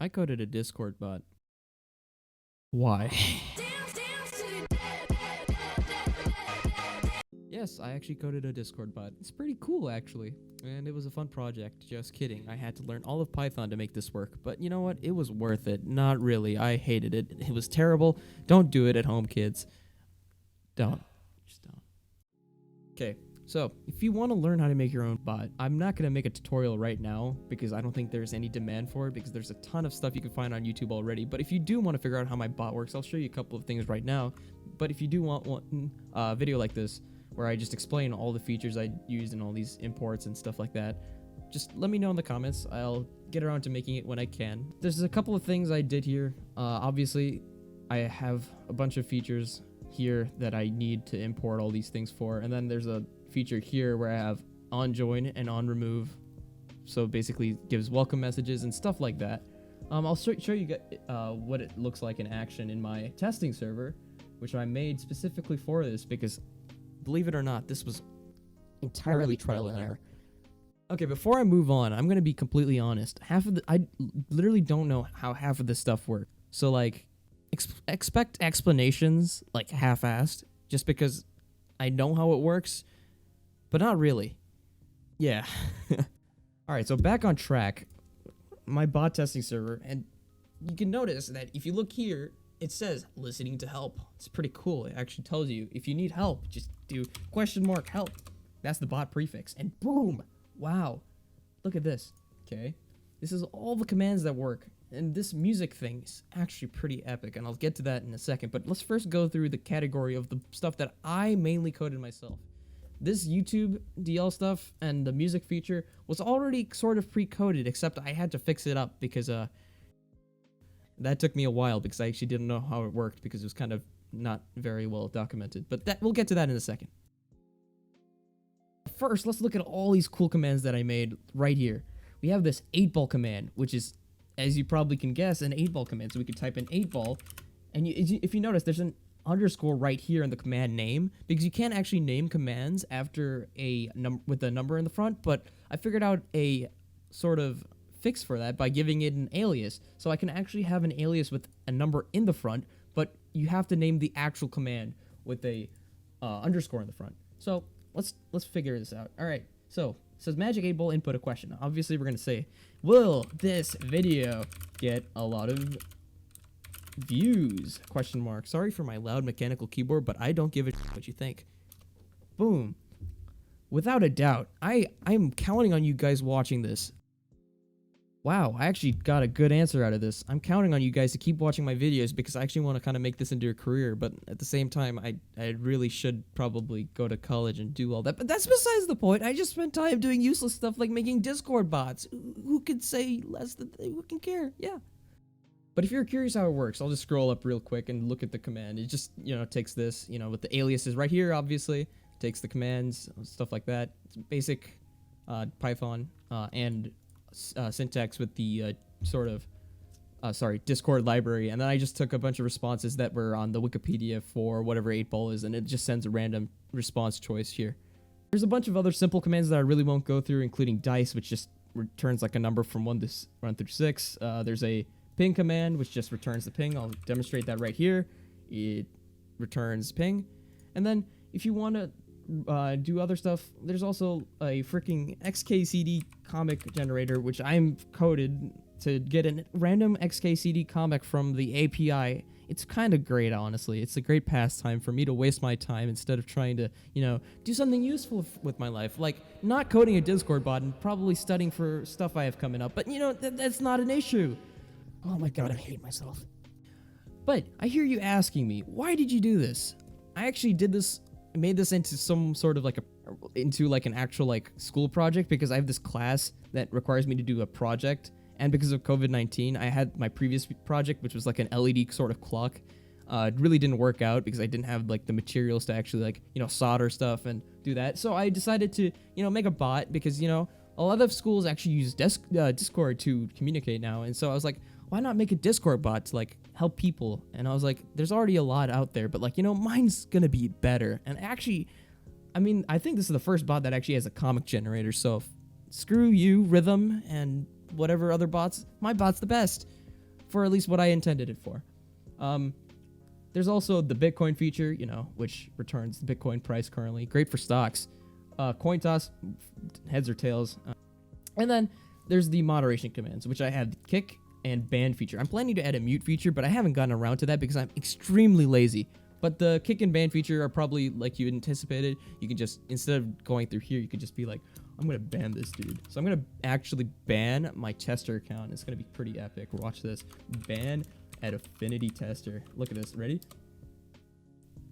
I coded a Discord bot. Why? Yes, I actually coded a Discord bot. It's pretty cool, actually. And it was a fun project. Just kidding. I had to learn all of Python to make this work. But you know what? It was worth it. Not really. I hated it. It was terrible. Don't do it at home, kids. Don't. Just don't. Okay. So, if you want to learn how to make your own bot, I'm not going to make a tutorial right now because I don't think there's any demand for it because there's a ton of stuff you can find on YouTube already. But if you do want to figure out how my bot works, I'll show you a couple of things right now. But if you do want a video like this, where I just explain all the features I used and all these imports and stuff like that, just let me know in the comments. I'll get around to making it when I can. There's a couple of things I did here. Obviously, I have a bunch of features here that I need to import all these things for, and then there's a feature here where I have on join and on remove, so basically gives welcome messages and stuff like that. I'll show you what it looks like in action in my testing server, which I made specifically for this because, believe it or not, this was entirely trial and error. Okay, before I move on, I'm gonna be completely honest. I literally don't know how half of this stuff works. So like, expect explanations like half-assed, just because I know how it works, but not really. Yeah. All right, so back on track. My bot testing server, and you can notice that if you look here, it says listening to help. It's pretty cool. It actually tells you if you need help, just do !help. That's the bot prefix, and boom! Wow, look at this. Okay, this is all the commands that work, and this music thing is actually pretty epic, and I'll get to that in a second. But let's first go through the category of the stuff that I mainly coded myself. This YouTube DL stuff and the music feature was already sort of pre-coded, except I had to fix it up because that took me a while because I actually didn't know how it worked because it was kind of not very well documented. But we'll get to that in a second. First, let's look at all these cool commands that I made right here. We have this 8-ball command, which is, as you probably can guess, an 8-ball command. So we could type in 8-ball, and if you notice, there's an underscore right here in the command name because you can't actually name commands after with a number in the front. But I figured out a sort of fix for that by giving it an alias, so I can actually have an alias with a number in the front, but you have to name the actual command with a underscore in the front. So let's figure this out. All right, so it says magic 8-ball input a question. Obviously we're gonna say, will this video get a lot of views? ? Sorry for my loud mechanical keyboard, but I don't give a what you think. Boom. Without a doubt, I'm counting on you guys watching this. Wow, I actually got a good answer out of this. I'm counting on you guys to keep watching my videos because I actually want to kind of make this into a career, but at the same time, I really should probably go to college and do all that. But that's besides the point. I just spent time doing useless stuff like making Discord bots. Who could say less than who can care? Yeah. But if you're curious how it works, I'll just scroll up real quick and look at the command. It just, takes this, with the aliases right here, obviously. Takes the commands, stuff like that. It's basic Python and syntax with the Discord library, and then I just took a bunch of responses that were on the Wikipedia for whatever 8-ball is, and it just sends a random response choice here. There's a bunch of other simple commands that I really won't go through, including dice, which just returns like a number from 1 through 6. There's a ping command, which just returns the ping. I'll demonstrate that right here. It returns ping, and then if you want to do other stuff, there's also a freaking XKCD comic generator, which I'm coded to get a random XKCD comic from the API. It's kind of great, honestly. It's a great pastime for me to waste my time instead of trying to, do something useful with my life, like not coding a Discord bot and probably studying for stuff I have coming up. But, that's not an issue. Oh my god, I hate myself. But I hear you asking me, why did you do this? I actually made this into some sort of an actual school project because I have this class that requires me to do a project, and because of COVID-19 I had my previous project, which was like an LED sort of clock. It really didn't work out because I didn't have the materials to actually solder stuff and do that. So I decided to make a bot because a lot of schools actually use Discord to communicate now, and so I was like, why not make a Discord bot to help people? And I was like, there's already a lot out there, but mine's gonna be better. And actually, I think this is the first bot that actually has a comic generator, so screw you, Rhythm, and whatever other bots. My bot's the best. for at least what I intended it for. There's also the Bitcoin feature, which returns the Bitcoin price currently. Great for stocks. Coin toss, heads or tails. And then there's the moderation commands, which I have the kick and ban feature. I'm planning to add a mute feature, but I haven't gotten around to that because I'm extremely lazy. But the kick and ban feature are probably like you anticipated. You can just, instead of going through here, you could just be like, I'm going to ban this dude. So I'm going to actually ban my tester account. It's going to be pretty epic. Watch this. Ban at Affinity Tester. Look at this. Ready?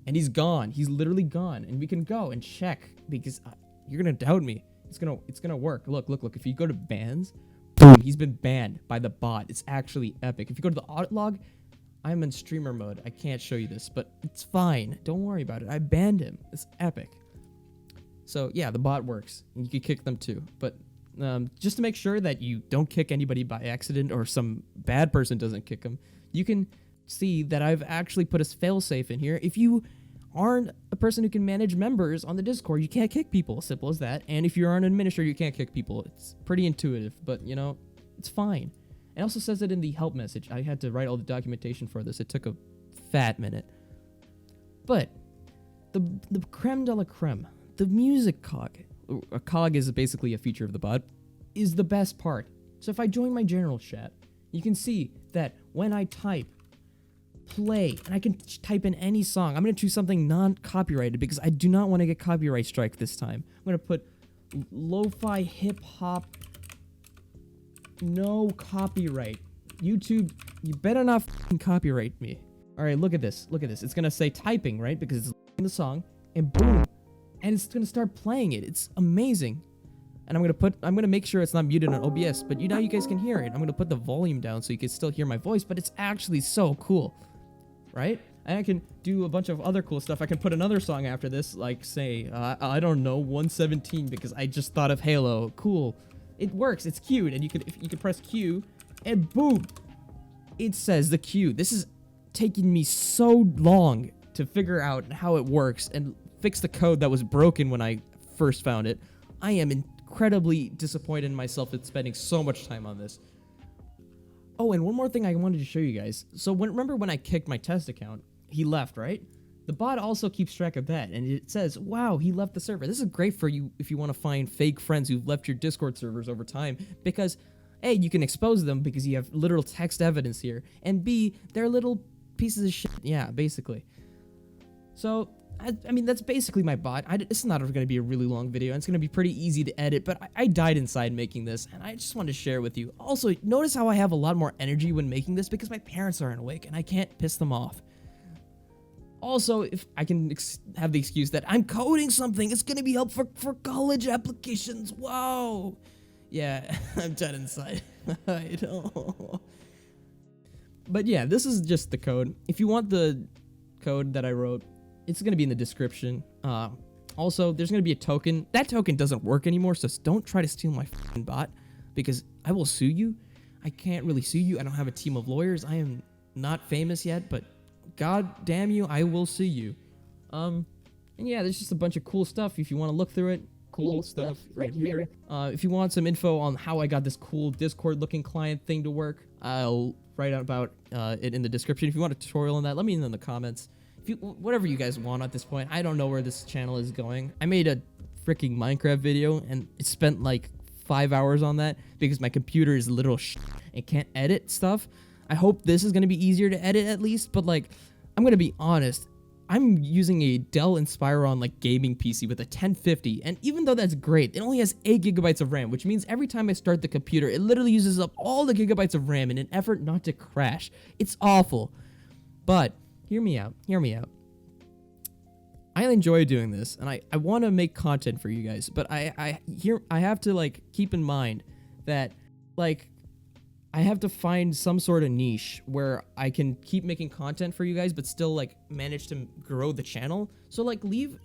And he's gone. He's literally gone. And we can go and check because you're going to doubt me. It's going to work. Look. If you go to bans, boom, he's been banned by the bot. It's actually epic. If you go to the audit log, I'm in streamer mode. I can't show you this, but it's fine. Don't worry about it. I banned him. It's epic. So yeah, the bot works. You can kick them too. But just to make sure that you don't kick anybody by accident or some bad person doesn't kick them, you can see that I've actually put a failsafe in here. If you aren't a person who can manage members on the Discord, you can't kick people. Simple as that. And if you're an administrator, you can't kick people. It's pretty intuitive, but it's fine. It also says it in the help message. I had to write all the documentation for this. It took a fat minute. But the creme de la creme, the music cog, a cog is basically a feature of the bot, is the best part. So if I join my general chat, you can see that when I type play, and I can type in any song, I'm going to choose something non-copyrighted because I do not want to get copyright strike this time. I'm going to put lo-fi hip-hop. No copyright. YouTube, you better not f***ing copyright me. All right, look at this. It's going to say typing, right? Because it's in the song, and boom. And it's going to start playing it. It's amazing. And I'm going to make sure it's not muted on OBS, but now you guys can hear it. I'm going to put the volume down so you can still hear my voice, but it's actually so cool, right? And I can do a bunch of other cool stuff. I can put another song after this, like say, I don't know, 117, because I just thought of Halo. Cool. It works. It's cute, and you can press Q, and boom, it says the Q. This is taking me so long to figure out how it works and fix the code that was broken when I first found it. I am incredibly disappointed in myself at spending so much time on this. Oh, and one more thing I wanted to show you guys. So remember when I kicked my test account, he left, right? The bot also keeps track of that, and it says, wow, he left the server. This is great for you if you want to find fake friends who've left your Discord servers over time, because A, you can expose them because you have literal text evidence here, and B, they're little pieces of shit. Yeah, basically. So, I mean, that's basically my bot. It's not going to be a really long video, and it's going to be pretty easy to edit, but I died inside making this, and I just wanted to share with you. Also, notice how I have a lot more energy when making this because my parents aren't awake, and I can't piss them off. Also, if I can have the excuse that I'm coding something, it's going to be helpful for college applications. Wow. Yeah, I'm dead inside. I know. But yeah, this is just the code. If you want the code that I wrote, it's going to be in the description. Also, there's going to be a token. That token doesn't work anymore, so don't try to steal my f***ing bot, because I will sue you. I can't really sue you. I don't have a team of lawyers. I am not famous yet, but God damn you, I will sue you. And yeah, there's just a bunch of cool stuff if you want to look through it. Cool stuff right here. If you want some info on how I got this cool Discord-looking client thing to work, I'll write about it in the description. If you want a tutorial on that, let me know in the comments. Whatever you guys want at this point. I don't know where this channel is going. I made a freaking Minecraft video, and it spent like 5 hours on that because my computer is literal and can't edit stuff. I hope this is going to be easier to edit at least, but like, I'm going to be honest. I'm using a Dell Inspiron like gaming PC with a 1050, and even though that's great, it only has 8 gigabytes of RAM, which means every time I start the computer, it literally uses up all the gigabytes of RAM in an effort not to crash. It's awful. But hear me out. I enjoy doing this, and I want to make content for you guys, but I have to like keep in mind that like I have to find some sort of niche where I can keep making content for you guys, but still like manage to grow the channel. So like leave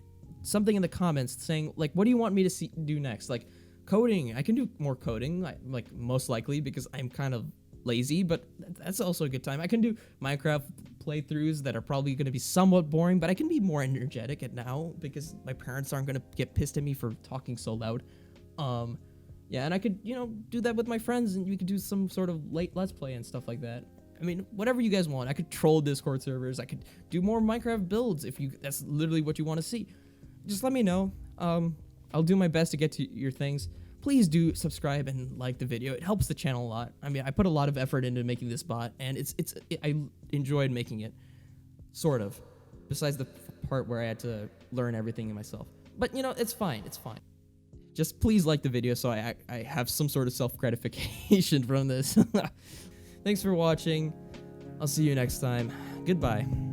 something in the comments saying like, what do you want me to do next? Like coding, I can do more coding, like most likely because I'm kind of lazy, but that's also a good time. I can do Minecraft playthroughs that are probably going to be somewhat boring, but I can be more energetic at now because my parents aren't going to get pissed at me for talking so loud. Yeah, and I could, do that with my friends, and we could do some sort of late Let's Play and stuff like that. I mean, whatever you guys want. I could troll Discord servers. I could do more Minecraft builds if that's literally what you want to see. Just let me know. I'll do my best to get to your things. Please do subscribe and like the video. It helps the channel a lot. I mean, I put a lot of effort into making this bot, and I enjoyed making it, sort of. Besides the part where I had to learn everything myself. But you know, it's fine. It's fine. Just please like the video so I have some sort of self-gratification from this. Thanks for watching. I'll see you next time. Goodbye.